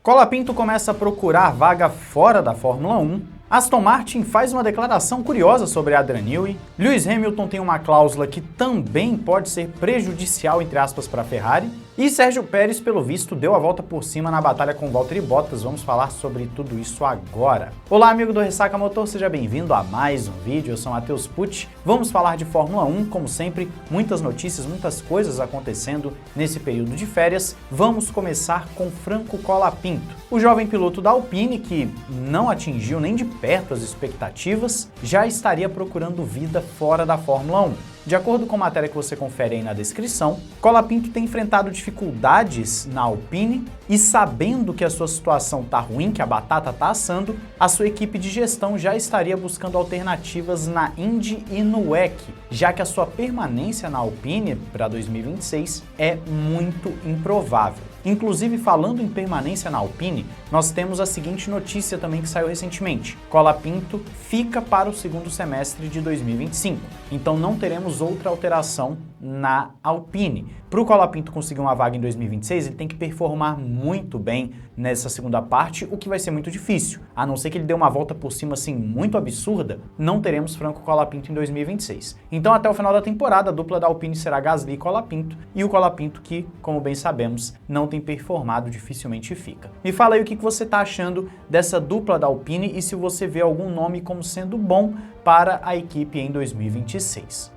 Colapinto começa a procurar vaga fora da Fórmula 1. Aston Martin faz uma declaração curiosa sobre Adrian Newey. Lewis Hamilton tem uma cláusula que também pode ser prejudicial, entre aspas, para a Ferrari. E Sérgio Pérez, pelo visto, deu a volta por cima na batalha com Valtteri Bottas. Vamos falar sobre tudo isso agora. Olá, amigo do Ressaca Motor, seja bem-vindo a mais um vídeo. Eu sou Matheus Pucci. Vamos falar de Fórmula 1, como sempre, muitas notícias, muitas coisas acontecendo nesse período de férias. Vamos começar com Franco Colapinto. O jovem piloto da Alpine, que não atingiu nem de perto as expectativas, já estaria procurando vida fora da Fórmula 1. De acordo com a matéria que você confere aí na descrição, Colapinto tem enfrentado dificuldades na Alpine e, sabendo que a sua situação tá ruim, que a batata tá assando, a sua equipe de gestão já estaria buscando alternativas na Indy e no WEC, já que a sua permanência na Alpine para 2026 é muito improvável. Inclusive, falando em permanência na Alpine, nós temos a seguinte notícia também que saiu recentemente. Colapinto fica para o segundo semestre de 2025, então não teremos outra alteração na Alpine. Para o Colapinto conseguir uma vaga em 2026, ele tem que performar muito bem nessa segunda parte, o que vai ser muito difícil. A não ser que ele dê uma volta por cima assim muito absurda, não teremos Franco Colapinto em 2026. Então até o final da temporada, a dupla da Alpine será Gasly e Colapinto, e o Colapinto que, como bem sabemos, não tem performado, dificilmente fica. Me fala aí o que você está achando dessa dupla da Alpine e se você vê algum nome como sendo bom para a equipe em 2026.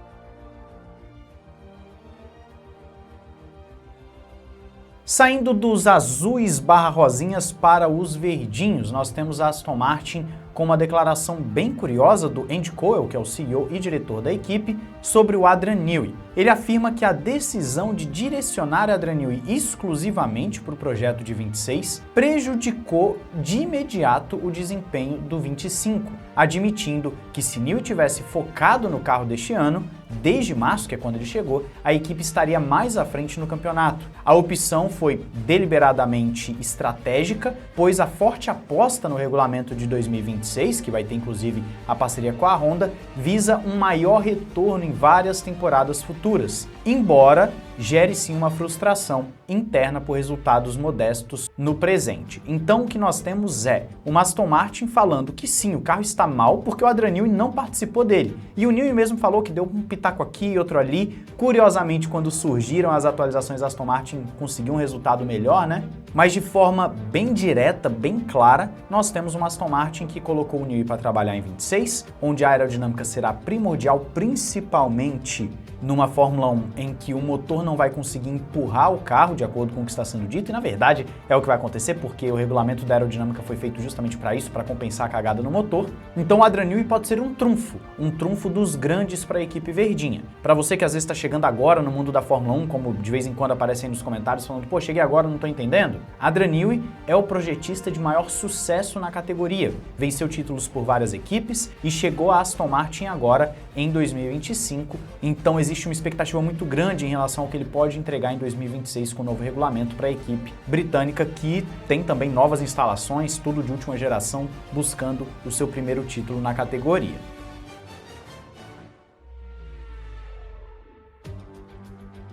Saindo dos azuis barra rosinhas para os verdinhos, nós temos a Aston Martin com uma declaração bem curiosa do Andy Cowell, que é o CEO e diretor da equipe, sobre o Adrian Newey. Ele afirma que a decisão de direcionar Adrian Newey exclusivamente para o projeto de 26 prejudicou de imediato o desempenho do 25, admitindo que se Newey tivesse focado no carro deste ano, desde março, que é quando ele chegou, a equipe estaria mais à frente no campeonato. A opção foi deliberadamente estratégica, pois a forte aposta no regulamento de 2026, que vai ter inclusive a parceria com a Honda, visa um maior retorno em várias temporadas futuras, embora gere sim uma frustração interna por resultados modestos no presente. Então o que nós temos é uma Aston Martin falando que sim, o carro está mal porque o Adrian Newey não participou dele. E o Newey mesmo falou que deu um pitaco aqui e outro ali. Curiosamente, quando surgiram as atualizações, a Aston Martin conseguiu um resultado melhor, né? Mas de forma bem direta, bem clara, nós temos uma Aston Martin que colocou o Newey para trabalhar em 26, onde a aerodinâmica será primordial, principalmente numa Fórmula 1 em que o motor não vai conseguir empurrar o carro, de acordo com o que está sendo dito, e na verdade é o que vai acontecer, porque o regulamento da aerodinâmica foi feito justamente para isso, para compensar a cagada no motor. Então o Adrian Newey pode ser um trunfo dos grandes para a equipe verdinha. Para você que às vezes está chegando agora no mundo da Fórmula 1, como de vez em quando aparece aí nos comentários falando, pô, cheguei agora, não estou entendendo. Adrian Newey é o projetista de maior sucesso na categoria, venceu títulos por várias equipes e chegou a Aston Martin agora em 2025, então existe uma expectativa muito grande em relação ao que ele pode entregar em 2026 com o novo regulamento para a equipe britânica, que tem também novas instalações, tudo de última geração, buscando o seu primeiro título na categoria.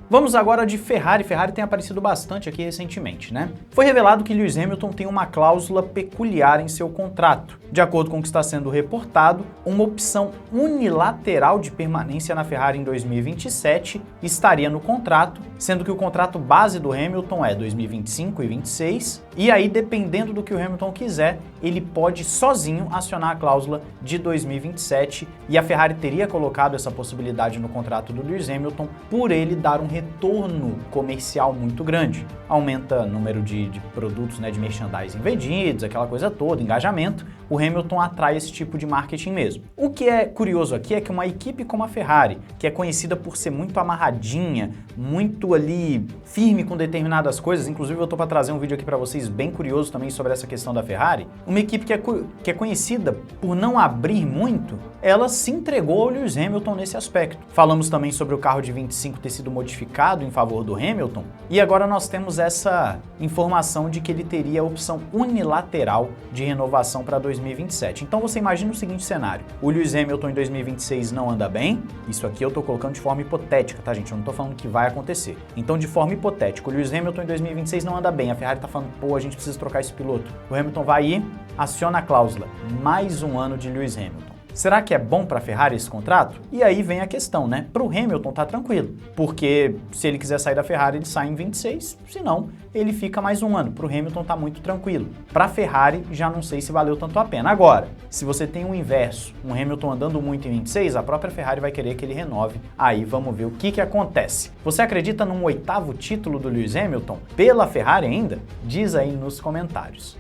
Vamos agora de Ferrari. Ferrari tem aparecido bastante aqui recentemente, né? Foi revelado que Lewis Hamilton tem uma cláusula peculiar em seu contrato. De acordo com o que está sendo reportado, uma opção unilateral de permanência na Ferrari em 2027 estaria no contrato, sendo que o contrato base do Hamilton é 2025 e 26, e aí, dependendo do que o Hamilton quiser, ele pode sozinho acionar a cláusula de 2027, e a Ferrari teria colocado essa possibilidade no contrato do Lewis Hamilton por ele dar um retorno comercial muito grande. Aumenta o número de produtos, né, de merchandising vendidos, aquela coisa toda, engajamento. O Hamilton atrai esse tipo de marketing mesmo. O que é curioso aqui é que uma equipe como a Ferrari, que é conhecida por ser muito amarradinha, muito ali firme com determinadas coisas, inclusive eu tô para trazer um vídeo aqui para vocês bem curioso também sobre essa questão da Ferrari, uma equipe que é conhecida por não abrir muito, ela se entregou ao Lewis Hamilton nesse aspecto. Falamos também sobre o carro de 25 ter sido modificado modificado em favor do Hamilton, e agora nós temos essa informação de que ele teria a opção unilateral de renovação para 2027. Então você imagina o seguinte cenário: o Lewis Hamilton em 2026 não anda bem, isso aqui eu estou colocando de forma hipotética, tá gente? Eu não estou falando que vai acontecer. Então de forma hipotética, o Lewis Hamilton em 2026 não anda bem, a Ferrari está falando, pô, a gente precisa trocar esse piloto. O Hamilton vai ir, aciona a cláusula, mais um ano de Lewis Hamilton. Será que é bom para a Ferrari esse contrato? E aí vem a questão, né? Para o Hamilton tá tranquilo, porque se ele quiser sair da Ferrari, ele sai em 26, senão ele fica mais um ano. Para o Hamilton tá muito tranquilo. Para a Ferrari, já não sei se valeu tanto a pena. Agora, se você tem o inverso, um Hamilton andando muito em 26, a própria Ferrari vai querer que ele renove. Aí vamos ver o que acontece. Você acredita num 8º título do Lewis Hamilton pela Ferrari ainda? Diz aí nos comentários.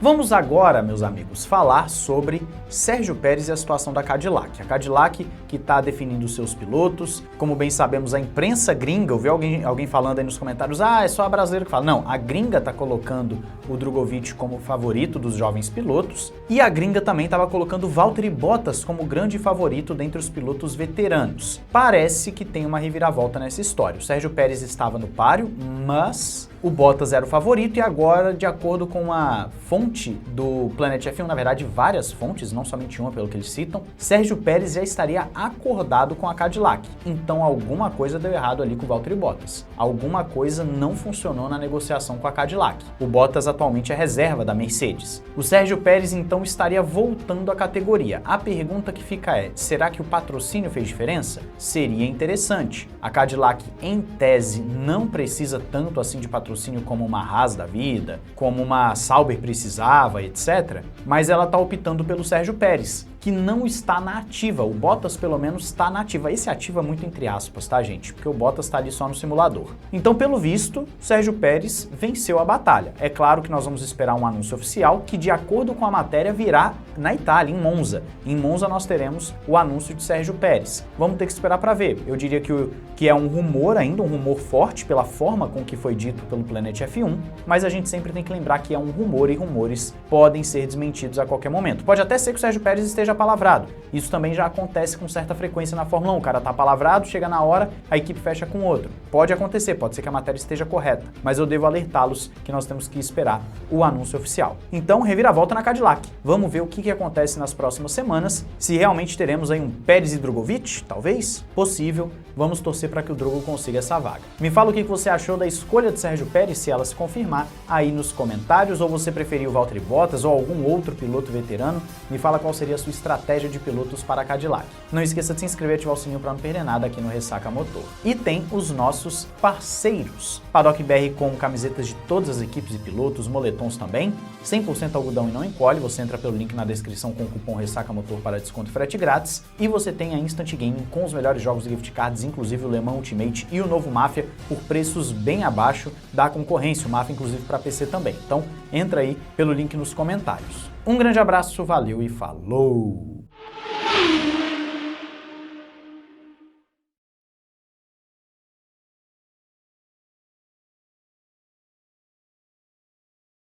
Vamos agora, meus amigos, falar sobre Sérgio Pérez e a situação da Cadillac. A Cadillac que está definindo seus pilotos. Como bem sabemos, a imprensa gringa, eu vi alguém falando aí nos comentários, é só a brasileira que fala. Não, a gringa está colocando o Drogovic como favorito dos jovens pilotos, e a gringa também estava colocando Valtteri Bottas como grande favorito dentre os pilotos veteranos. Parece que tem uma reviravolta nessa história. O Sérgio Pérez estava no páreo, mas o Bottas era o favorito, e agora, de acordo com a fonte do Planet F1, na verdade várias fontes, não somente uma pelo que eles citam, Sérgio Pérez já estaria acordado com a Cadillac. Então alguma coisa deu errado ali com o Valtteri Bottas. Alguma coisa não funcionou na negociação com a Cadillac. O Bottas atualmente é reserva da Mercedes. O Sérgio Pérez então estaria voltando à categoria. A pergunta que fica é, será que o patrocínio fez diferença? Seria interessante. A Cadillac, em tese, não precisa tanto assim de patrocínio como uma Haas da vida, como uma Sauber precisava, etc. Mas ela está optando pelo Sérgio Pérez, que não está na ativa. O Bottas, pelo menos, está na ativa. Esse ativa muito entre aspas, tá, gente? Porque o Bottas está ali só no simulador. Então, pelo visto, Sérgio Pérez venceu a batalha. É claro que nós vamos esperar um anúncio oficial que, de acordo com a matéria, virá na Itália, em Monza. Em Monza nós teremos o anúncio de Sérgio Pérez. Vamos ter que esperar para ver. Eu diria que é um rumor ainda, um rumor forte pela forma com que foi dito pelo Planet F1, mas a gente sempre tem que lembrar que é um rumor e rumores podem ser desmentidos a qualquer momento. Pode até ser que o Sérgio Pérez esteja palavrado. Isso também já acontece com certa frequência na Fórmula 1. O cara tá palavrado, chega na hora, a equipe fecha com outro. Pode acontecer, pode ser que a matéria esteja correta, mas eu devo alertá-los que nós temos que esperar o anúncio oficial. Então, reviravolta na Cadillac. Vamos ver o que acontece nas próximas semanas, se realmente teremos aí um Pérez e Drogovic, talvez? Possível. Vamos torcer para que o Drogo consiga essa vaga. Me fala o que você achou da escolha de Sérgio Pérez, se ela se confirmar, aí nos comentários, ou você preferiu o Valtteri Bottas ou algum outro piloto veterano. Me fala qual seria a sua estratégia de pilotos para a Cadillac. Não esqueça de se inscrever e ativar o sininho para não perder nada aqui no Ressaca Motor. E tem os nossos parceiros. Paddock BR com camisetas de todas as equipes e pilotos, moletons também, 100% algodão e não encolhe. Você entra pelo link na descrição com o cupom Ressaca Motor para desconto e frete grátis. E você tem a Instant Gaming com os melhores jogos de gift cards, inclusive o Le Mans Ultimate e o novo Mafia, por preços bem abaixo da concorrência. O Mafia inclusive para PC também. Então entra aí pelo link nos comentários. Um grande abraço, valeu e falou!